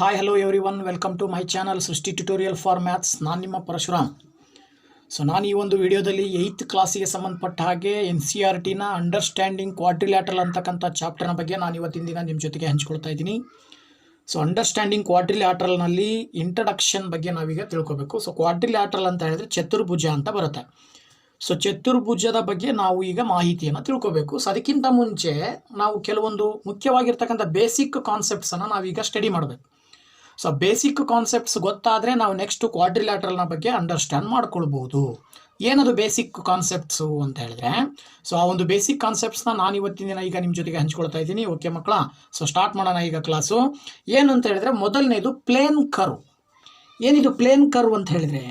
Hi hello everyone, welcome to my channel Srishti tutorial for maths. ನಾನು ನಿಮ್ಮ ಪರಶುರಾಮ್. ನಾನು ಈ ಒಂದು ವಿಡಿಯೋದಲ್ಲಿ 8th ಕ್ಲಾಸಿಗೆ ಸಂಬಂಧಪಟ್ಟ ಹಾಗೆ NCERTನ ಅಂಡರ್ಸ್ಟ್ಯಾಂಡಿಂಗ್ ಕ್ವಾಡ್ರಿಲ್ಯಾಟ್ರಲ್ ಅಂತಕ್ಕಂಥ ಚಾಪ್ಟರ್ನ ಬಗ್ಗೆ ನಾನು ಇವತ್ತಿನ ದಿನ ನಿಮ್ಮ ಜೊತೆಗೆ ಹಂಚ್ಕೊಳ್ತಾ ಇದ್ದೀನಿ. ಅಂಡರ್ಸ್ಟ್ಯಾಂಡಿಂಗ್ ಕ್ವಾಡ್ರಿಲ್ಯಾಟ್ರಲ್ನಲ್ಲಿ ಇಂಟ್ರಡಕ್ಷನ್ ಬಗ್ಗೆ ನಾವೀಗ ತಿಳ್ಕೊಬೇಕು. ಕ್ವಾಡ್ರಿಲ್ಯಾಟ್ರಲ್ ಅಂತ ಹೇಳಿದ್ರೆ ಚತುರ್ಭುಜ ಅಂತ ಬರುತ್ತೆ. ಚತುರ್ಭುಜದ ಬಗ್ಗೆ ನಾವು ಈಗ ಮಾಹಿತಿಯನ್ನು ತಿಳ್ಕೊಬೇಕು. ಅದಕ್ಕಿಂತ ಮುಂಚೆ ನಾವು ಕೆಲವೊಂದು ಮುಖ್ಯವಾಗಿರ್ತಕ್ಕಂಥ ಬೇಸಿಕ್ ಕಾನ್ಸೆಪ್ಟ್ಸನ್ನು ನಾವೀಗ ಸ್ಟಡಿ ಮಾಡಬೇಕು. ಬೇಸಿಕ್ ಕಾನ್ಸೆಪ್ಟ್ಸ್ ಗೊತ್ತಾದರೆ ನಾವು ನೆಕ್ಸ್ಟ್ ಕ್ವಾಡ್ರಿಲ್ಯಾಟ್ರಲ್ನ ಬಗ್ಗೆ ಅಂಡರ್ಸ್ಟ್ಯಾಂಡ್ ಮಾಡ್ಕೊಳ್ಬೋದು. ಏನದು ಬೇಸಿಕ್ ಕಾನ್ಸೆಪ್ಟ್ಸು ಅಂತ ಹೇಳಿದ್ರೆ, ಆ ಒಂದು ಬೇಸಿಕ್ ಕಾನ್ಸೆಪ್ಟ್ಸ್ನ ನಾನು ಇವತ್ತಿನ ದಿನ ಈಗ ನಿಮ್ಮ ಜೊತೆಗೆ ಹಂಚ್ಕೊಳ್ತಾ ಇದ್ದೀನಿ. ಓಕೆ ಮಕ್ಕಳ, ಸ್ಟಾರ್ಟ್ ಮಾಡೋಣ ಈಗ ಕ್ಲಾಸು. ಏನು ಅಂತ ಹೇಳಿದ್ರೆ, ಮೊದಲನೇದು ಪ್ಲೇನ್ ಕರ್ವ್. ಏನಿದು ಪ್ಲೇನ್ ಕರ್ವ್ ಅಂತ ಹೇಳಿದ್ರೆ,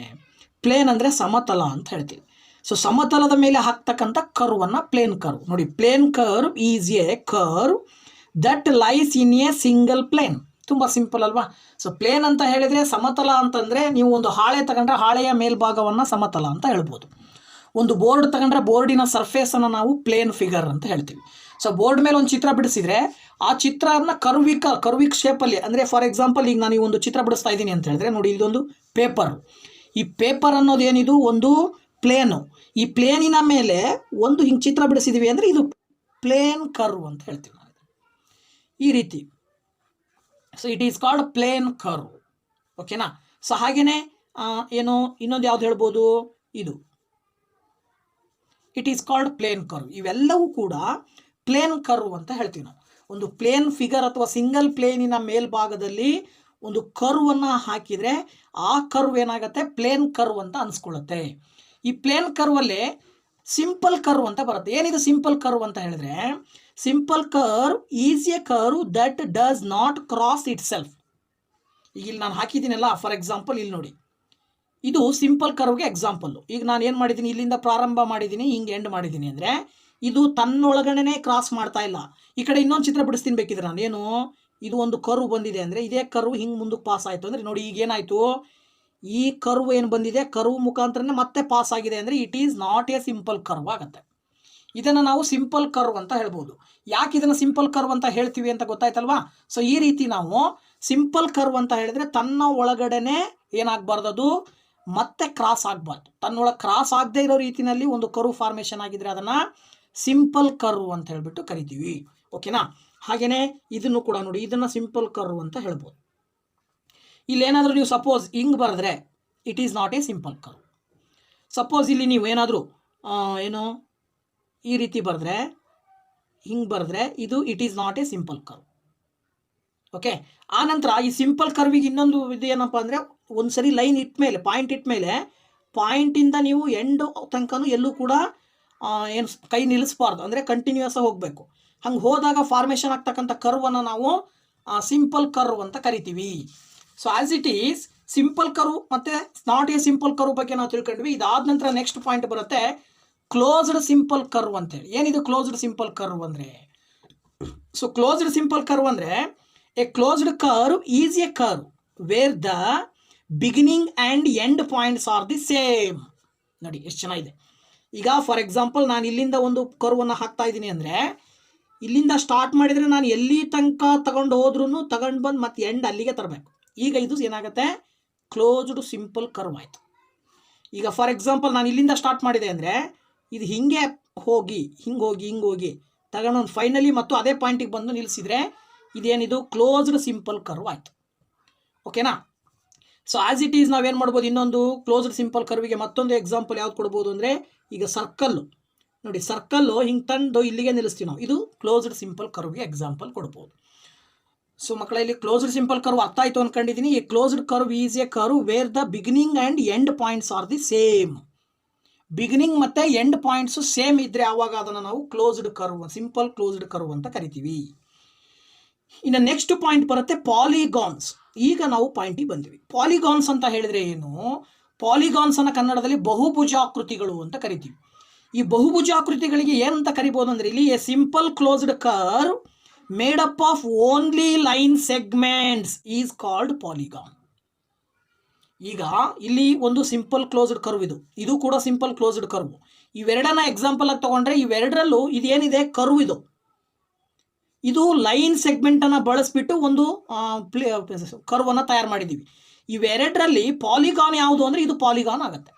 ಪ್ಲೇನ್ ಅಂದರೆ ಸಮತಲ ಅಂತ ಹೇಳ್ತೀವಿ. ಸಮತಲದ ಮೇಲೆ ಹಾಕ್ತಕ್ಕಂಥ ಕರ್ವನ್ನು ಪ್ಲೇನ್ ಕರ್ವ್. ನೋಡಿ, plane curve is a curve that lies in a single plane. ತುಂಬ ಸಿಂಪಲ್ ಅಲ್ವಾ? ಪ್ಲೇನ್ ಅಂತ ಹೇಳಿದರೆ, ಸಮತಲ ಅಂತಂದರೆ ನೀವು ಒಂದು ಹಾಳೆ ತಗೊಂಡ್ರೆ ಹಾಳೆಯ ಮೇಲ್ಭಾಗವನ್ನು ಸಮತಲ ಅಂತ ಹೇಳ್ಬೋದು. ಒಂದು ಬೋರ್ಡ್ ತಗೊಂಡ್ರೆ ಬೋರ್ಡಿನ ಸರ್ಫೇಸನ್ನು ನಾವು ಪ್ಲೇನ್ ಫಿಗರ್ ಅಂತ ಹೇಳ್ತೀವಿ. ಬೋರ್ಡ್ ಮೇಲೆ ಒಂದು ಚಿತ್ರ ಬಿಡಿಸಿದರೆ ಆ ಚಿತ್ರನ ಕರ್ವಿಕ್ ಶೇಪಲ್ಲಿ, ಅಂದರೆ ಫಾರ್ ಎಕ್ಸಾಂಪಲ್ ಈಗ ನಾನು ಈ ಒಂದು ಚಿತ್ರ ಬಿಡಿಸ್ತಾ ಇದ್ದೀನಿ ಅಂತ ಹೇಳಿದ್ರೆ, ನೋಡಿ ಇದೊಂದು ಪೇಪರ್. ಈ ಪೇಪರ್ ಅನ್ನೋದು ಏನಿದು ಒಂದು ಪ್ಲೇನು. ಈ ಪ್ಲೇನಿನ ಮೇಲೆ ಒಂದು ಹಿಂಗೆ ಚಿತ್ರ ಬಿಡಿಸಿದ್ದೀವಿ ಅಂದರೆ ಇದು ಪ್ಲೇನ್ ಕರ್ವ್ ಅಂತ ಹೇಳ್ತೀವಿ ನಾವು, ಈ ರೀತಿ. It is called plane curve. ಓಕೆನಾ? ಹಾಗೇನೆ ಏನು ಇನ್ನೊಂದು ಯಾವ್ದು ಹೇಳ್ಬೋದು, ಇದು it is called plane curve. ಇವೆಲ್ಲವೂ ಕೂಡ ಪ್ಲೇನ್ ಕರ್ವ್ ಅಂತ ಹೇಳ್ತೀವಿ ನಾವು. ಒಂದು ಪ್ಲೇನ್ ಫಿಗರ್ ಅಥವಾ ಸಿಂಗಲ್ ಪ್ಲೇನಿನ ಮೇಲ್ಭಾಗದಲ್ಲಿ ಒಂದು ಕರ್ವನ್ನು ಹಾಕಿದರೆ ಆ ಕರ್ವ್ ಏನಾಗುತ್ತೆ, ಪ್ಲೇನ್ ಕರ್ವ್ ಅಂತ ಅನಿಸ್ಕೊಳ್ಳುತ್ತೆ. ಈ ಪ್ಲೇನ್ ಕರ್ವಲ್ಲೇ ಸಿಂಪಲ್ ಕರ್ವ್ ಅಂತ ಬರುತ್ತೆ. ಏನಿದು ಸಿಂಪಲ್ ಕರ್ವ್ ಅಂತ ಹೇಳಿದ್ರೆ, simple curve is a curve that does not cross it self. ಈಗ ಇಲ್ಲಿ ನಾನು ಹಾಕಿದ್ದೀನಲ್ಲ, ಫಾರ್ ಎಕ್ಸಾಂಪಲ್ ಇಲ್ಲಿ ನೋಡಿ, ಇದು ಸಿಂಪಲ್ ಕರ್ವ್ಗೆ ಎಕ್ಸಾಂಪಲ್ಲು. ಈಗ ನಾನು ಏನು ಮಾಡಿದ್ದೀನಿ, ಇಲ್ಲಿಂದ ಪ್ರಾರಂಭ ಮಾಡಿದ್ದೀನಿ, ಹಿಂಗೆ ಎಂಡ್ ಮಾಡಿದ್ದೀನಿ ಅಂದರೆ ಇದು ತನ್ನೊಳಗಡೆ ಕ್ರಾಸ್ ಮಾಡ್ತಾ ಇಲ್ಲ. ಈ ಕಡೆ ಇನ್ನೊಂದು ಚಿತ್ರ ಬಿಡಿಸ್ತೀನಿ ಬೇಕಿದ್ರೆ ನಾನು, ಏನು ಇದು ಒಂದು ಕರ್ವ್ ಬಂದಿದೆ ಅಂದರೆ ಇದೇ ಕರ್ವ್ ಹಿಂಗೆ ಮುಂದಕ್ಕೆ ಪಾಸ್ ಆಯಿತು ಅಂದರೆ, ನೋಡಿ ಈಗ ಏನಾಯಿತು, ಈ ಕರ್ವ್ ಏನು ಬಂದಿದೆ, ಕರ್ವ್ ಮುಖಾಂತರನೇ ಮತ್ತೆ ಪಾಸ್ ಆಗಿದೆ ಅಂದರೆ it is not a simple curve ಆಗುತ್ತೆ. ಇದನ್ನು ನಾವು ಸಿಂಪಲ್ ಕರ್ವ್ ಅಂತ ಹೇಳ್ಬೋದು. ಯಾಕೆ ಇದನ್ನು ಸಿಂಪಲ್ ಕರ್ವ್ ಅಂತ ಹೇಳ್ತೀವಿ ಅಂತ ಗೊತ್ತಾಯ್ತಲ್ವಾ? ಈ ರೀತಿ ನಾವು ಸಿಂಪಲ್ ಕರ್ವ್ ಅಂತ ಹೇಳಿದ್ರೆ ತನ್ನ ಒಳಗಡೆನೆ ಏನಾಗಬಾರ್ದು, ಅದು ಮತ್ತೆ ಕ್ರಾಸ್ ಆಗಬಾರ್ದು. ತನ್ನೊಳಗೆ ಕ್ರಾಸ್ ಆಗದೆ ಇರೋ ರೀತಿಯಲ್ಲಿ ಒಂದು ಕರ್ವ್ ಫಾರ್ಮೇಷನ್ ಆಗಿದ್ರೆ ಅದನ್ನು ಸಿಂಪಲ್ ಕರ್ವ್ ಅಂತ ಹೇಳ್ಬಿಟ್ಟು ಕರಿತೀವಿ. ಓಕೆನಾ? ಹಾಗೆಯೇ ಇದನ್ನು ಕೂಡ ನೋಡಿ, ಇದನ್ನು ಸಿಂಪಲ್ ಕರ್ವ್ ಅಂತ ಹೇಳ್ಬೋದು. ಇಲ್ಲೇನಾದರೂ ನೀವು ಸಪೋಸ್ ಹಿಂಗೆ ಬರೆದ್ರೆ it is not a simple curve. Suppose ಇಲ್ಲಿ ನೀವು ಏನಾದರೂ ಏನು ಈ ರೀತಿ ಬರೆದ್ರೆ, ಹಿಂಗೆ ಬರೆದ್ರೆ ಇದು it is not a simple curve. Okay, ಆನಂತರ ಈ ಸಿಂಪಲ್ ಕರ್ವಿಗೆ ಇನ್ನೊಂದು ಇದು ಏನಪ್ಪ ಅಂದರೆ, ಒಂದು ಸರಿ ಲೈನ್ ಇಟ್ಮೇಲೆ, ಪಾಯಿಂಟ್ ಇಟ್ಮೇಲೆ, ಪಾಯಿಂಟಿಂದ ನೀವು ಎಂಡ್ ತನಕನೂ ಎಲ್ಲೂ ಕೂಡ ಏನು ಕೈ ನಿಲ್ಲಿಸಬಾರ್ದು, ಅಂದರೆ ಕಂಟಿನ್ಯೂಸ್ ಆಗಿ ಹೋಗಬೇಕು. ಹಂಗೆ ಹೋದಾಗ ಫಾರ್ಮೇಷನ್ ಆಗ್ತಕ್ಕಂಥ ಕರ್ವನ್ನು ನಾವು ಸಿಂಪಲ್ ಕರ್ವ್ ಅಂತ ಕರಿತೀವಿ. As it is simple curve ಮತ್ತು ನಾಟ್ ಎ ಸಿಂಪಲ್ ಕರ್ವ್ ಬಗ್ಗೆ ನಾವು ತಿಳ್ಕೊಂಡ್ವಿ. ಇದಾದ ನಂತರ ನೆಕ್ಸ್ಟ್ ಪಾಯಿಂಟ್ ಬರುತ್ತೆ ಕ್ಲೋಸ್ಡ್ ಸಿಂಪಲ್ ಕರ್ವ್ ಅಂತೇಳಿ. ಏನಿದು ಕ್ಲೋಸ್ಡ್ ಸಿಂಪಲ್ ಕರ್ವ್ ಅಂದರೆ, ಕ್ಲೋಸ್ಡ್ ಸಿಂಪಲ್ ಕರ್ವ್ ಅಂದರೆ a closed curve is a curve where the beginning and end points are the same. ನೋಡಿ ಎಷ್ಟು ಚೆನ್ನಾಗಿದೆ. ಈಗ ಫಾರ್ ಎಕ್ಸಾಂಪಲ್ ನಾನು ಇಲ್ಲಿಂದ ಒಂದು ಕರ್ವನ್ನು ಹಾಕ್ತಾ ಇದ್ದೀನಿ ಅಂದರೆ, ಇಲ್ಲಿಂದ ಸ್ಟಾರ್ಟ್ ಮಾಡಿದರೆ ನಾನು ಎಲ್ಲಿ ತನಕ ತಗೊಂಡು ಹೋದ್ರೂ ತಗೊಂಡು ಬಂದು ಮತ್ತೆ ಎಂಡ್ ಅಲ್ಲಿಗೆ ತರಬೇಕು. ಈಗ ಇದು ಏನಾಗುತ್ತೆ, ಕ್ಲೋಸ್ಡ್ ಸಿಂಪಲ್ ಕರ್ವ್ ಆಯಿತು. ಈಗ ಫಾರ್ ಎಕ್ಸಾಂಪಲ್ ನಾನು ಇಲ್ಲಿಂದ ಸ್ಟಾರ್ಟ್ ಮಾಡಿದೆ ಅಂದರೆ ಇದು ಹಿಂಗೆ ಹೋಗಿ ಹಿಂಗೆ ಹೋಗಿ ಹಿಂಗೆ ಹೋಗಿ ತಗೊಂಡು ಫೈನಲಿ ಮತ್ತು ಅದೇ ಪಾಯಿಂಟಿಗೆ ಬಂದು ನಿಲ್ಲಿಸಿದರೆ ಇದೇನಿದು ಕ್ಲೋಸ್ಡ್ ಸಿಂಪಲ್ ಕರ್ವ್ ಆಯಿತು. ಓಕೆನಾ? ಆ್ಯಸ್ ಇಟ್ ಈಸ್ ನಾವೇನು ಮಾಡ್ಬೋದು, ಇನ್ನೊಂದು ಕ್ಲೋಸ್ಡ್ ಸಿಂಪಲ್ ಕರ್ವಿಗೆ ಮತ್ತೊಂದು ಎಕ್ಸಾಂಪಲ್ ಯಾವ್ದು ಕೊಡ್ಬೋದು ಅಂದರೆ, ಈಗ ಸರ್ಕಲ್ಲು ನೋಡಿ, ಸರ್ಕಲ್ಲು ಹಿಂಗೆ ತಂದು ಇಲ್ಲಿಗೆ ನಿಲ್ಲಿಸ್ತೀವಿ ನಾವು, ಇದು ಕ್ಲೋಸ್ಡ್ ಸಿಂಪಲ್ ಕರ್ವ್ಗೆ ಎಕ್ಸಾಂಪಲ್ ಕೊಡ್ಬೋದು. ಮಕ್ಕಳ, ಇಲ್ಲಿ ಕ್ಲೋಸ್ಡ್ ಸಿಂಪಲ್ ಕರ್ವ್ ಅರ್ಥ ಆಯಿತು ಅಂದ್ಕೊಂಡಿದ್ದೀನಿ. ಈ closed curve is a curve where the beginning and end points are the same. Beginning ಮತ್ತು ಎಂಡ್ ಪಾಯಿಂಟ್ಸು ಸೇಮ್ ಇದ್ದರೆ ಆವಾಗ ಅದನ್ನು ನಾವು closed curve, simple closed curve ಅಂತ ಕರಿತೀವಿ. ಇನ್ನು ನೆಕ್ಸ್ಟ್ ಪಾಯಿಂಟ್ ಬರುತ್ತೆ ಪಾಲಿಗಾನ್ಸ್. ಈಗ ನಾವು ಪಾಯಿಂಟಿಗೆ ಬಂದಿವಿ. ಪಾಲಿಗಾನ್ಸ್ ಅಂತ ಹೇಳಿದರೆ ಏನು, ಪಾಲಿಗಾನ್ಸನ್ನು ಕನ್ನಡದಲ್ಲಿ ಬಹುಭುಜಾಕೃತಿಗಳು ಅಂತ ಕರಿತೀವಿ. ಈ ಬಹುಭುಜಾಕೃತಿಗಳಿಗೆ ಏನಂತ ಕರಿಬೋದು ಅಂದರೆ, ಇಲ್ಲಿ A simple closed curve made up of only line segments is called polygon. ಈಗ ಇಲ್ಲಿ ಒಂದು ಸಿಂಪಲ್ ಕ್ಲೋಸ್ಡ್ ಕರ್ವ್, ಇದು ಕೂಡ ಸಿಂಪಲ್ ಕ್ಲೋಸ್ಡ್ ಕರ್ವ್. ಇವೆರಡನ್ನ ಎಕ್ಸಾಂಪಲ್ ಆಗಿ ತಗೊಂಡ್ರೆ ಇವೆರಡರಲ್ಲೂ ಇದೇನಿದೆ ಕರ್ವ್, ಇದು ಇದು ಲೈನ್ ಸೆಗ್ಮೆಂಟನ್ನು ಬಳಸಿಬಿಟ್ಟು ಒಂದು ಕರ್ವನ್ನು ತಯಾರು ಮಾಡಿದ್ದೀವಿ. ಇವೆರಡರಲ್ಲಿ ಪಾಲಿಗಾನ್ ಯಾವುದು ಅಂದರೆ ಇದು ಪಾಲಿಗಾನ್ ಆಗುತ್ತೆ.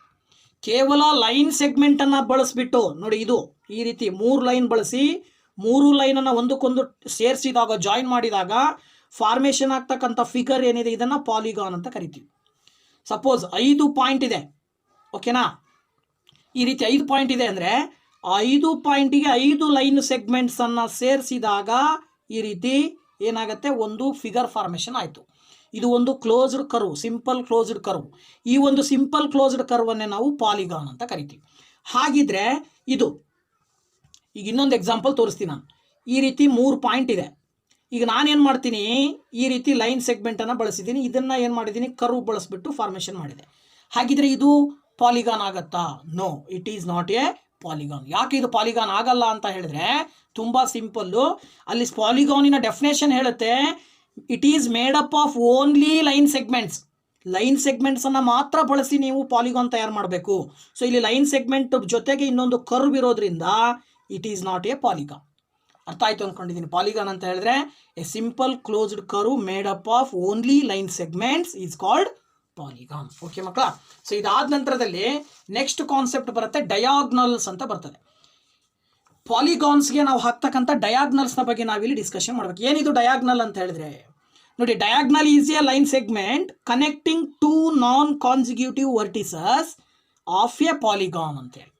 ಕೇವಲ ಲೈನ್ ಸೆಗ್ಮೆಂಟನ್ನು ಬಳಸಿಬಿಟ್ಟು ನೋಡಿ, ಇದು ಈ ರೀತಿ 3 ಲೈನ್ ಬಳಸಿ 3 ಲೈನನ್ನು ಒಂದಕ್ಕೊಂದು ಸೇರಿಸಿದಾಗ ಜಾಯಿನ್ ಮಾಡಿದಾಗ ಫಾರ್ಮೇಷನ್ ಆಗ್ತಕ್ಕಂಥ ಫಿಗರ್ ಏನಿದೆ ಇದನ್ನು ಪಾಲಿಗಾನ್ ಅಂತ ಕರಿತೀವಿ. ಸಪೋಸ್ 5 ಪಾಯಿಂಟ್ ಇದೆ, ಓಕೆನಾ, ಈ ರೀತಿ 5 ಪಾಯಿಂಟ್ ಇದೆ ಅಂದರೆ 5 ಪಾಯಿಂಟಿಗೆ 5 ಲೈನ್ ಸೆಗ್ಮೆಂಟ್ಸನ್ನು ಸೇರಿಸಿದಾಗ ಈ ರೀತಿ ಏನಾಗುತ್ತೆ, ಒಂದು ಫಿಗರ್ ಫಾರ್ಮೇಷನ್ ಆಯಿತು. ಇದು ಒಂದು closed curve, simple closed curve. ಈ ಒಂದು ಸಿಂಪಲ್ ಕ್ಲೋಸ್ಡ್ ಕರ್ವನ್ನೇ ನಾವು ಪಾಲಿಗಾನ್ ಅಂತ ಕರಿತೀವಿ. ಹಾಗಿದ್ರೆ ಇದು ಈಗ ಇನ್ನೊಂದು ಎಕ್ಸಾಂಪಲ್ ತೋರಿಸ್ತೀನಿ ನಾನು. ಈ ರೀತಿ 3 ಪಾಯಿಂಟ್ ಇದೆ. ಈಗ ನಾನೇನು ಮಾಡ್ತೀನಿ, ಈ ರೀತಿ ಲೈನ್ ಸೆಗ್ಮೆಂಟನ್ನು ಬಳಸಿದ್ದೀನಿ, ಇದನ್ನು ಏನು ಮಾಡಿದ್ದೀನಿ, ಕರ್ವ್ ಬಳಸಿಬಿಟ್ಟು ಫಾರ್ಮೇಷನ್ ಮಾಡಿದೆ. ಹಾಗಿದ್ರೆ ಇದು ಪಾಲಿಗಾನ್ ಆಗತ್ತಾ? No, it is not a polygon. ಯಾಕೆ ಇದು ಪಾಲಿಗಾನ್ ಆಗಲ್ಲ ಅಂತ ಹೇಳಿದ್ರೆ ತುಂಬ ಸಿಂಪಲ್ಲು. ಅಲ್ಲಿ ಪಾಲಿಗಾನಿನ ಡೆಫಿನೇಷನ್ ಹೇಳುತ್ತೆ, it is made up of only line segments. Line ಸೆಗ್ಮೆಂಟ್ಸನ್ನು ಮಾತ್ರ ಬಳಸಿ ನೀವು ಪಾಲಿಗಾನ್ ತಯಾರು ಮಾಡಬೇಕು. ಸೊ ಇಲ್ಲಿ ಲೈನ್ ಸೆಗ್ಮೆಂಟ್ ಜೊತೆಗೆ ಇನ್ನೊಂದು ಕರ್ವ್ ಇರೋದ್ರಿಂದ it is not a polygon. ಅರ್ಥ ಆಯಿತು ಅಂದ್ಕೊಂಡಿದ್ದೀನಿ. ಪಾಲಿಗಾನ್ ಅಂತ ಹೇಳಿದ್ರೆ A simple closed curve made up of only line segments is called polygon. Okay ಮಕ್ಕಳ. ಸೊ ಇದಾದ ನಂತರದಲ್ಲಿ ನೆಕ್ಸ್ಟ್ ಕಾನ್ಸೆಪ್ಟ್ ಬರುತ್ತೆ, ಡಯಾಗ್ನಲ್ಸ್ ಅಂತ ಬರ್ತದೆ. ಪಾಲಿಗಾನ್ಸ್ಗೆ ನಾವು ಹಾಕ್ತಕ್ಕಂಥ ಡಯಾಗ್ನಲ್ಸ್ನ ಬಗ್ಗೆ ನಾವಿಲ್ಲಿ ಡಿಸ್ಕಷನ್ ಮಾಡಬೇಕು. ಏನಿದು ಡಯಾಗ್ನಲ್ ಅಂತ ಹೇಳಿದ್ರೆ ನೋಡಿ, diagonal is A line segment connecting 2 non consecutive vertices of A polygon ಅಂತೇಳಿ.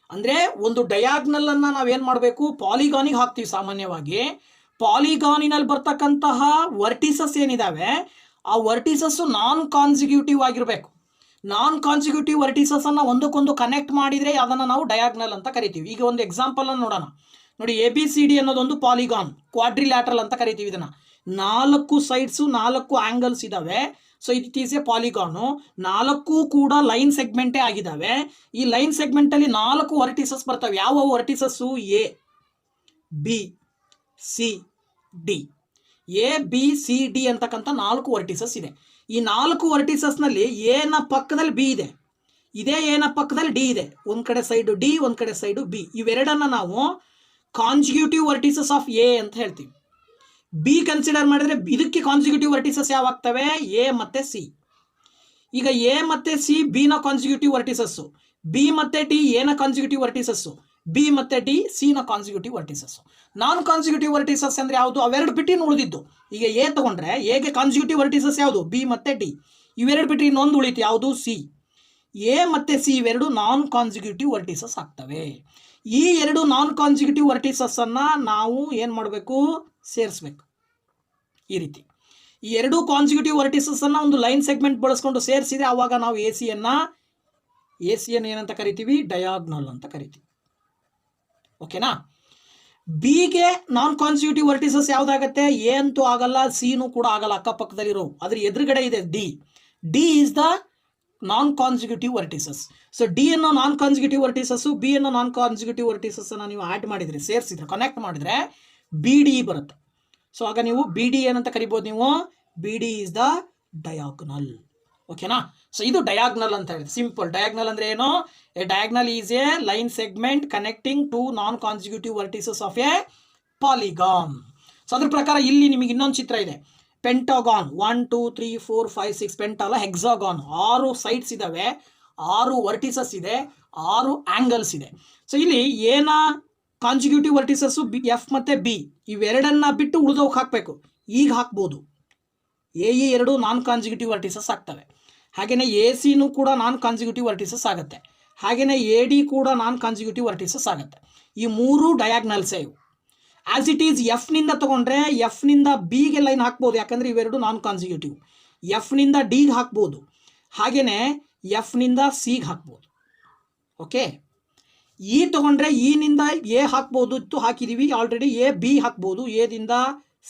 ಅಂದರೆ ಒಂದು ಡಯಾಗ್ನಲನ್ನು ನಾವೇನು ಮಾಡಬೇಕು, ಪಾಲಿಗಾನಿಗೆ ಹಾಕ್ತೀವಿ. ಸಾಮಾನ್ಯವಾಗಿ ಪಾಲಿಗಾನಿನಲ್ಲಿ ಬರ್ತಕ್ಕಂತಹ ವರ್ಟಿಸಸ್ ಏನಿದ್ದಾವೆ ಆ ವರ್ಟಿಸಸ್ಸು ನಾನ್ ಕಾನ್ಸಿಕ್ಯೂಟಿವ್ ಆಗಿರಬೇಕು. ನಾನ್ ಕಾನ್ಸಿಕ್ಯೂಟಿವ್ ವರ್ಟಿಸಸ್ಸನ್ನು ಒಂದಕ್ಕೊಂದು ಕನೆಕ್ಟ್ ಮಾಡಿದರೆ ಅದನ್ನು ನಾವು ಡಯಾಗ್ನಲ್ ಅಂತ ಕರಿತೀವಿ. ಈಗ ಒಂದು ಎಕ್ಸಾಂಪಲನ್ನು ನೋಡೋಣ. ನೋಡಿ, ABCD ಅನ್ನೋದೊಂದು ಪಾಲಿಗಾನ್, ಕ್ವಾಡ್ರಿಲ್ಯಾಟ್ರಲ್ ಅಂತ ಕರಿತೀವಿ ಇದನ್ನು. 4 ಸೈಡ್ಸು 4 ಆ್ಯಂಗಲ್ಸ್ ಇದ್ದಾವೆ. So it is a polygon. 4 ಕೂಡ ಲೈನ್ ಸೆಗ್ಮೆಂಟೇ ಆಗಿದ್ದಾವೆ. ಈ ಲೈನ್ ಸೆಗ್ಮೆಂಟಲ್ಲಿ 4 ವರ್ಟಿಸಸ್ ಬರ್ತವೆ. ಯಾವ ವರ್ಟಿಸಸ್ಸು? ABCD. ABCD ಅಂತಕ್ಕಂಥ 4 ವರ್ಟಿಸಸ್ ಇದೆ. ಈ 4 ವರ್ಟಿಸಸ್ನಲ್ಲಿ ಎನ ಪಕ್ಕದಲ್ಲಿ ಬಿ ಇದೆ, ಇದೇ ಎನ ಪಕ್ಕದಲ್ಲಿ ಡಿ ಇದೆ. ಒಂದು ಕಡೆ ಸೈಡು ಡಿ, ಒಂದು ಕಡೆ ಸೈಡು ಬಿ. ಇವೆರಡನ್ನು ನಾವು ಕಾನ್ಸಿಕ್ಯೂಟಿವ್ ವರ್ಟಿಸಸ್ ಆಫ್ ಎ ಅಂತ ಹೇಳ್ತೀವಿ. ಬಿ ಕನ್ಸಿಡರ್ ಮಾಡಿದರೆ ಇದಕ್ಕೆ ಕಾನ್ಸಿಕ್ಯೂಟಿವ್ ವರ್ಟಿಸಸ್ ಯಾವ ಆಗ್ತವೆ? ಎ ಮತ್ತು ಸಿ. ಈಗ ಎ ಮತ್ತು ಸಿ ಬಿನ ಕಾನ್ಸಿಕ್ಯೂಟಿವ್ ವರ್ಟಿಸಸ್ಸು, ಬಿ ಮತ್ತು ಡಿ ಎನ ಕಾನ್ಸಿಕ್ಯೂಟಿವ್ ವರ್ಟಿಸಸ್ಸು, ಬಿ ಮತ್ತು ಡಿ ಸಿನ ಕಾನ್ಸಿಕ್ಯೂಟಿವ್ ವರ್ಟಿಸಸ್ಸು. ನಾನ್ ಕಾನ್ಸಿಕ್ಯೂಟಿವ್ ವರ್ಟಿಸಸ್ ಅಂದರೆ ಯಾವುದು? ಅವೆರಡು ಬಿಟ್ಟು ಉಳಿದಿದ್ದು. ಈಗ ಎ ತಗೊಂಡ್ರೆ ಎಗೆ ಕಾನ್ಸಿಕ್ಯೂಟಿವ್ ವರ್ಟಿಸಸ್ ಯಾವುದು? ಬಿ ಮತ್ತು ಡಿ. ಇವೆರಡು ಬಿಟ್ಟು ಇನ್ನೊಂದು ಉಳಿತು ಯಾವುದು? ಸಿ. ಎ ಮತ್ತು ಸಿ ಇವೆರಡು ನಾನ್ ಕಾನ್ಸಿಕ್ಯೂಟಿವ್ ವರ್ಟಿಸಸ್ ಆಗ್ತವೆ. ಈ 2 ನಾನ್ ಕಾನ್ಸಿಕ್ಯೂಟಿವ್ ವರ್ಟಿಸಸ್ಸನ್ನು ನಾವು ಏನು ಮಾಡಬೇಕು? ಸೇರಿಸ್ಬೇಕು. ಈ ರೀತಿ ಈ 2 ಕಾನ್ಸಿಕ್ಯೂಟಿವ್ ವರ್ಟಿಸಸ್ಸನ್ನು ಒಂದು ಲೈನ್ ಸೆಗ್ಮೆಂಟ್ ಬಳಸ್ಕೊಂಡು ಸೇರಿಸಿದ್ರೆ ಆವಾಗ ನಾವು ಎ ಸಿಯನ್ನು ಏನಂತ ಕರಿತೀವಿ? ಡಯಾಗ್ನಲ್ ಅಂತ ಕರಿತೀವಿ. ಓಕೆನಾ? ಬಿಗೆ ನಾನ್ ಕಾನ್ಸಿಕ್ಯೂಟಿವ್ ವರ್ಟಿಸಸ್ ಯಾವುದಾಗತ್ತೆ? ಎ ಅಂತೂ ಆಗಲ್ಲ, ಸಿನೂ ಕೂಡ ಆಗಲ್ಲ, ಅಕ್ಕಪಕ್ಕದಲ್ಲಿರೋ. ಅದ್ರ ಎದುರುಗಡೆ ಇದೆ D. D is the non consecutive vertices. So D ಅನ್ನೋ ನಾನ್ ಕಾನ್ಸಿಕ್ಯೂಟಿವ್ ವರ್ಟಿಸಸ್ಸು, ಬಿ ಅನ್ನೋ ನಾನ್ ಕಾನ್ಸಿಕ್ಯೂಟಿವ್ ವರ್ಟಿಸಸ್ಸನ್ನು ನೀವು ಆ್ಯಡ್ ಮಾಡಿದರೆ, ಸೇರಿಸಿದ್ರೆ, ಕನೆಕ್ಟ್ ಮಾಡಿದರೆ ಬಿ ಡಿ ಬರುತ್ತೆ. ಸೊ ಆಗ ನೀವು ಬಿ ಡಿ ಏನಂತ ಕರಿಬೋದು? ನೀವು B D is the diagonal. ಓಕೆನಾ? ಸೊ ಇದು ಡಯಾಗ್ನಲ್ ಅಂತ ಹೇಳಿದೆ. ಸಿಂಪಲ್. ಡಯಾಗ್ನಲ್ ಅಂದರೆ ಏನು? A diagonal is A line segment connecting 2 non consecutive vertices of A polygon. So ಅದ್ರ ಪ್ರಕಾರ ಇಲ್ಲಿ ನಿಮಗೆ ಇನ್ನೊಂದು ಚಿತ್ರ ಇದೆ. ಪೆಂಟಾಗಾನ್ 1 2 3 4 5 6 ಪೆಂಟಾಲ ಹೆಕ್ಸಾಗಾನ್ 6 ಸೈಡ್ಸ್ ಇದ್ದಾವೆ, 6 ವರ್ಟಿಸಸ್ ಇದೆ, 6 ಆ್ಯಂಗಲ್ಸ್ ಇದೆ. ಸೊ ಇಲ್ಲಿ ಏನ ಕಾನ್ಸಿಕ್ಯೂಟಿವ್ ವರ್ಟಿಸಸ್ಸು ಎಫ್ ಮತ್ತು ಬಿ ಇವೆರಡನ್ನ ಬಿಟ್ಟು ಉಳಿದೋಕೆ ಹಾಕಬೇಕು. ಈಗ ಹಾಕ್ಬೋದು. A E 2 non consecutive vertices ಆಗ್ತವೆ. ಹಾಗೆಯೇ ಎ ಸಿನೂ ಕೂಡ ನಾನ್ ಕಾನ್ಸಿಕ್ಯೂಟಿವ್ ವರ್ಟಿಸಸ್ ಆಗುತ್ತೆ. ಹಾಗೆಯೇ ಎ ಡಿ ಕೂಡ ನಾನ್ ಕಾನ್ಸಿಕ್ಯೂಟಿವ್ ವರ್ಟಿಸಸ್ ಆಗುತ್ತೆ. ಈ 3 ಡಯಾಗ್ನಲ್ಸೇ ಇವು. ಆ್ಯಸ್ ಇಟ್ ಈಸ್ ಎಫ್ನಿಂದ ತೊಗೊಂಡ್ರೆ ಎಫ್ನಿಂದ ಬಿಗೆ ಲೈನ್ ಹಾಕ್ಬೋದು, ಯಾಕಂದರೆ ಇವೆರಡು ನಾನ್ ಕಾನ್ಸಿಕ್ಯೂಟಿವ್. ಎಫ್ನಿಂದ ಡಿಗೆ ಹಾಕ್ಬೋದು, ಹಾಗೆಯೇ ಎಫ್ನಿಂದ ಸಿಗೆ ಹಾಕ್ಬೋದು. ಓಕೆ. ಇ ತೊಗೊಂಡ್ರೆ ಇನಿಂದ ಎ ಹಾಕ್ಬೋದು, ಇತ್ತು ಹಾಕಿದ್ದೀವಿ ಆಲ್ರೆಡಿ. ಎ ಬಿ ಹಾಕ್ಬೋದು, ಎದಿಂದ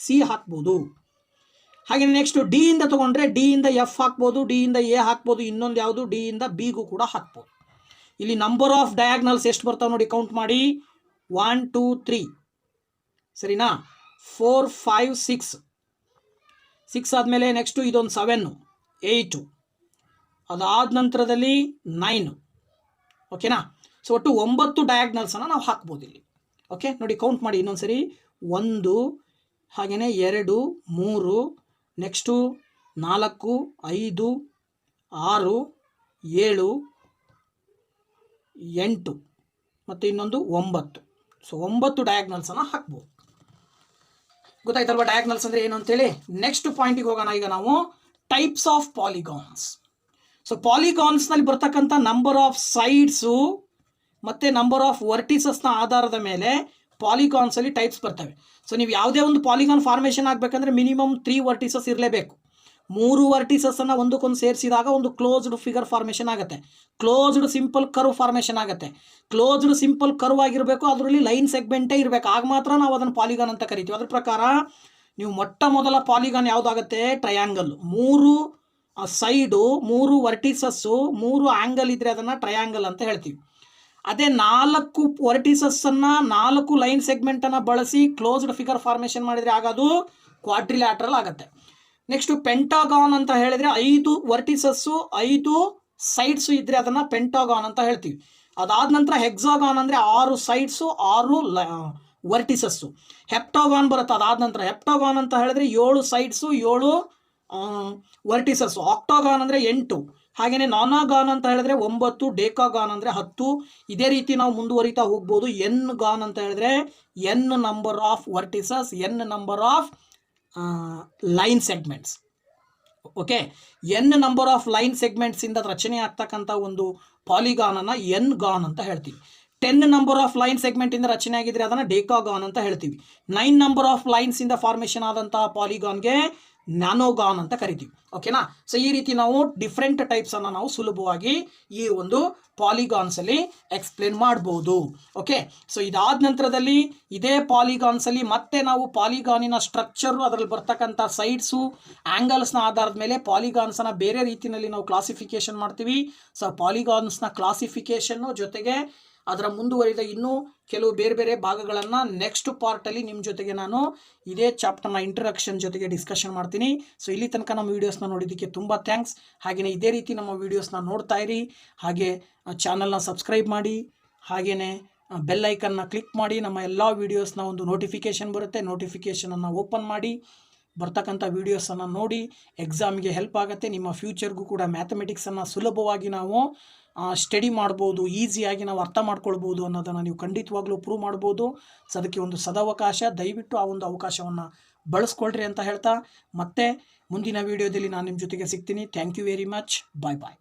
ಸಿ ಹಾಕ್ಬೋದು. ಹಾಗೆ ನೆಕ್ಸ್ಟ್ ಡಿ ಇಂದ ತೊಗೊಂಡ್ರೆ ಡಿ ಇಂದ ಎಫ್ ಹಾಕ್ಬೋದು, ಡಿ ಇಂದ ಎ ಹಾಕ್ಬೋದು, ಇನ್ನೊಂದು ಯಾವುದು ಡಿ ಇಂದ ಬಿಗೂ ಕೂಡ ಹಾಕ್ಬೋದು. ಇಲ್ಲಿ ನಂಬರ್ ಆಫ್ ಡಯಾಗ್ನಲ್ಸ್ ಎಷ್ಟು ಬರ್ತಾವೆ ನೋಡಿ, ಕೌಂಟ್ ಮಾಡಿ. 1 2 3 ಸರಿನಾ, 4 5 6 ಆದಮೇಲೆ ನೆಕ್ಸ್ಟು ಇದೊಂದು 7 8, ಅದಾದ ನಂತರದಲ್ಲಿ 9. ಓಕೆನಾ? ಸೊ ಒಟ್ಟು 9 ಡಯಾಗ್ನಲ್ಸನ್ನು ನಾವು ಹಾಕ್ಬೋದು ಇಲ್ಲಿ. ಓಕೆ ನೋಡಿ, ಕೌಂಟ್ ಮಾಡಿ ಇನ್ನೊಂದು ಸರಿ. 1 ಹಾಗೆಯೇ 2 3 ನೆಕ್ಸ್ಟು 4 5 6 7 8 ಮತ್ತು ಇನ್ನೊಂದು 9. ಸೊ 9 ಡಯಾಗ್ನಲ್ಸನ್ನು ಹಾಕ್ಬೋದು. ಗೊತ್ತಾಯ್ತಲ್ವ ಡಯಾಗ್ನಲ್ಸ್ ಅಂದರೆ ಏನು ಅಂತೇಳಿ. ನೆಕ್ಸ್ಟ್ ಪಾಯಿಂಟಿಗೆ ಹೋಗೋಣ. ಈಗ ನಾವು ಟೈಪ್ಸ್ ಆಫ್ ಪಾಲಿಗಾನ್ಸ್. ಸೊ ಪಾಲಿಗಾನ್ಸ್ನಲ್ಲಿ ಬರ್ತಕ್ಕಂಥ ನಂಬರ್ ಆಫ್ ಸೈಡ್ಸು ಮತ್ತು ನಂಬರ್ ಆಫ್ ವರ್ಟಿಸಸ್ನ ಆಧಾರದ ಮೇಲೆ ಪಾಲಿಗಾನ್ಸಲ್ಲಿ ಟೈಪ್ಸ್ ಬರ್ತವೆ. ಸೊ ನೀವು ಯಾವುದೇ ಒಂದು ಪಾಲಿಗಾನ್ ಫಾರ್ಮೇಷನ್ ಆಗಬೇಕಂದ್ರೆ ಮಿನಿಮಮ್ 3 ವರ್ಟಿಸಸ್ ಇರಲೇಬೇಕು. 3 ವರ್ಟಿಸಸ್ಸನ್ನು ಒಂದಕ್ಕೊಂದು ಸೇರಿಸಿದಾಗ ಒಂದು ಕ್ಲೋಸ್ಡ್ ಫಿಗರ್ ಫಾರ್ಮೇಷನ್ ಆಗುತ್ತೆ, ಕ್ಲೋಸ್ಡ್ ಸಿಂಪಲ್ ಕರ್ವ್ ಫಾರ್ಮೇಷನ್ ಆಗುತ್ತೆ. ಕ್ಲೋಸ್ಡ್ ಸಿಂಪಲ್ ಕರ್ವ್ ಆಗಿರಬೇಕು, ಅದರಲ್ಲಿ ಲೈನ್ ಸೆಗ್ಮೆಂಟೇ ಇರಬೇಕು, ಆಗ ಮಾತ್ರ ನಾವು ಅದನ್ನು ಪಾಲಿಗಾನ್ ಅಂತ ಕರಿತೀವಿ. ಅದ್ರ ಪ್ರಕಾರ ನೀವು ಮೊಟ್ಟ ಮೊದಲ ಪಾಲಿಗಾನ್ ಯಾವುದಾಗುತ್ತೆ? ಟ್ರಯಾಂಗಲ್. 3 ಸೈಡು, 3 ವರ್ಟಿಸಸ್ಸು, 3 ಆ್ಯಂಗಲ್ ಇದ್ದರೆ ಅದನ್ನು ಟ್ರಯಾಂಗಲ್ ಅಂತ ಹೇಳ್ತೀವಿ. ಅದೇ 4 ವರ್ಟಿಸಸ್ಸನ್ನು 4 ಲೈನ್ ಸೆಗ್ಮೆಂಟನ್ನು ಬಳಸಿ ಕ್ಲೋಸ್ಡ್ ಫಿಗರ್ ಫಾರ್ಮೇಷನ್ ಮಾಡಿದರೆ ಆಗೋದು ಕ್ವಾಡ್ರಿಲ್ಯಾಟ್ರಲ್ ಆಗುತ್ತೆ. ನೆಕ್ಸ್ಟು ಪೆಂಟಾಗಾನ್ ಅಂತ ಹೇಳಿದರೆ 5 ವರ್ಟಿಸಸ್ಸು 5 ಸೈಡ್ಸು ಇದ್ದರೆ ಅದನ್ನು ಪೆಂಟಾಗಾನ್ ಅಂತ ಹೇಳ್ತೀವಿ. ಅದಾದ ನಂತರ ಹೆಕ್ಸಾಗಾನ್ ಅಂದರೆ 6 ಸೈಡ್ಸು 6 ವರ್ಟಿಸಸ್ಸು. ಹೆಪ್ಟಾಗಾನ್ ಬರುತ್ತೆ ಅದಾದ ನಂತರ. ಹೆಪ್ಟಾಗಾನ್ ಅಂತ ಹೇಳಿದ್ರೆ 7 ಸೈಡ್ಸು 7 ವರ್ಟಿಸಸ್ಸು. ಆಕ್ಟಾಗಾನ್ ಅಂದರೆ 8. ಹಾಗೆಯೇ ನಾನಾಗಾನ್ ಅಂತ ಹೇಳಿದ್ರೆ 9. ಡೇಕಾಗಾನ್ ಅಂದರೆ 10. ಇದೇ ರೀತಿ ನಾವು ಮುಂದುವರಿತಾ ಹೋಗ್ಬೋದು. ಎನ್ ಗಾನ್ ಅಂತ ಹೇಳಿದ್ರೆ N number of vertices, N number of line segments. Okay, N number of line ಸೆಗ್ಮೆಂಟ್ಸಿಂದ ರಚನೆ ಆಗ್ತಕ್ಕಂಥ ಒಂದು ಪಾಲಿಗಾನನ್ನು ಎನ್ ಗಾನ್ ಅಂತ ಹೇಳ್ತೀವಿ. 10 ನಂಬರ್ ಆಫ್ ಲೈನ್ ಸೆಗ್ಮೆಂಟಿಂದ ರಚನೆ ಆಗಿದ್ರೆ ಅದನ್ನು ಡೇಕಾಗಾನ್ ಅಂತ ಹೇಳ್ತೀವಿ. 9 ನಂಬರ್ ಆಫ್ ಲೈನ್ಸಿಂದ ಫಾರ್ಮೇಷನ್ ಆದಂತಹ ಪಾಲಿಗಾನ್ಗೆ ನ್ಯಾನೋಗಾನ್ ಅಂತ ಕರಿತೀವಿ. ಓಕೆನಾ. ಸೊ ಈ ರೀತಿ ನಾವು ಡಿಫ್ರೆಂಟ್ ಟೈಪ್ಸನ್ನು ನಾವು ಸುಲಭವಾಗಿ ಈ ಒಂದು ಪಾಲಿಗಾನ್ಸಲ್ಲಿ ಎಕ್ಸ್ಪ್ಲೇನ್ ಮಾಡ್ಬೋದು. ಓಕೆ, ಸೊ ಇದಾದ ನಂತರದಲ್ಲಿ ಇದೇ ಪಾಲಿಗಾನ್ಸಲ್ಲಿ ಮತ್ತೆ ನಾವು ಪಾಲಿಗಾನಿನ ಸ್ಟ್ರಕ್ಚರು, ಅದರಲ್ಲಿ ಬರ್ತಕ್ಕಂಥ ಸೈಡ್ಸು, ಆ್ಯಂಗಲ್ಸ್ನ ಆಧಾರದ ಮೇಲೆ ಪಾಲಿಗಾನ್ಸನ್ನು ಬೇರೆ ರೀತಿಯಲ್ಲಿ ನಾವು ಕ್ಲಾಸಿಫಿಕೇಷನ್ ಮಾಡ್ತೀವಿ. ಸೊ ಪಾಲಿಗಾನ್ಸ್ನ ಕ್ಲಾಸಿಫಿಕೇಷನ್ನು ಜೊತೆಗೆ ಅದರ ಮುಂದುವರಿದ ಇನ್ನೂ ಕೆಲವು ಬೇರೆ ಬೇರೆ ಭಾಗಗಳನ್ನು ನೆಕ್ಸ್ಟ್ ಪಾರ್ಟಲ್ಲಿ ನಿಮ್ಮ ಜೊತೆಗೆ ನಾನು ಇದೇ ಚಾಪ್ಟರ್ನ ಇಂಟ್ರಡಕ್ಷನ್ ಜೊತೆಗೆ ಡಿಸ್ಕಷನ್ ಮಾಡ್ತೀನಿ. ಸೊ ಇಲ್ಲಿ ತನಕ ನಮ್ಮ ವೀಡಿಯೋಸ್ನ ನೋಡಿದ್ದಕ್ಕೆ ತುಂಬ ಥ್ಯಾಂಕ್ಸ್. ಹಾಗೆಯೇ ಇದೇ ರೀತಿ ನಮ್ಮ ವೀಡಿಯೋಸ್ನ ನೋಡ್ತಾ ಇರಿ. ಹಾಗೆ ಚಾನಲ್ನ ಸಬ್ಸ್ಕ್ರೈಬ್ ಮಾಡಿ, ಹಾಗೆಯೇ ಬೆಲ್ ಐಕನ್ನ ಕ್ಲಿಕ್ ಮಾಡಿ. ನಮ್ಮ ಎಲ್ಲ ವೀಡಿಯೋಸ್ನ ಒಂದು ನೋಟಿಫಿಕೇಷನ್ ಬರುತ್ತೆ, ನೋಟಿಫಿಕೇಷನನ್ನು ಓಪನ್ ಮಾಡಿ ಬರ್ತಕ್ಕಂಥ ವೀಡಿಯೋಸನ್ನು ನೋಡಿ. ಎಕ್ಸಾಮ್ಗೆ ಹೆಲ್ಪ್ ಆಗುತ್ತೆ. ನಿಮ್ಮ ಫ್ಯೂಚರ್ಗೂ ಕೂಡ ಮ್ಯಾಥಮೆಟಿಕ್ಸನ್ನು ಸುಲಭವಾಗಿ ನಾವು ಸ್ಟಡಿ ಮಾಡ್ಬೋದು, ಈಸಿಯಾಗಿ ನಾವು ಅರ್ಥ ಮಾಡ್ಕೊಳ್ಬೋದು ಅನ್ನೋದನ್ನು ನೀವು ಖಂಡಿತವಾಗ್ಲೂ ಪ್ರೂವ್ ಮಾಡ್ಬೋದು. ಸೊ ಅದಕ್ಕೆ ಒಂದು ಸದಾವಕಾಶ, ದಯವಿಟ್ಟು ಆ ಒಂದು ಅವಕಾಶವನ್ನು ಬಳಸ್ಕೊಳ್ರಿ ಅಂತ ಹೇಳ್ತಾ ಮತ್ತೆ ಮುಂದಿನ ವೀಡಿಯೋದಲ್ಲಿ ನಾನು ನಿಮ್ಮ ಜೊತೆಗೆ ಸಿಗ್ತೀನಿ. Thank you very much. Bye bye.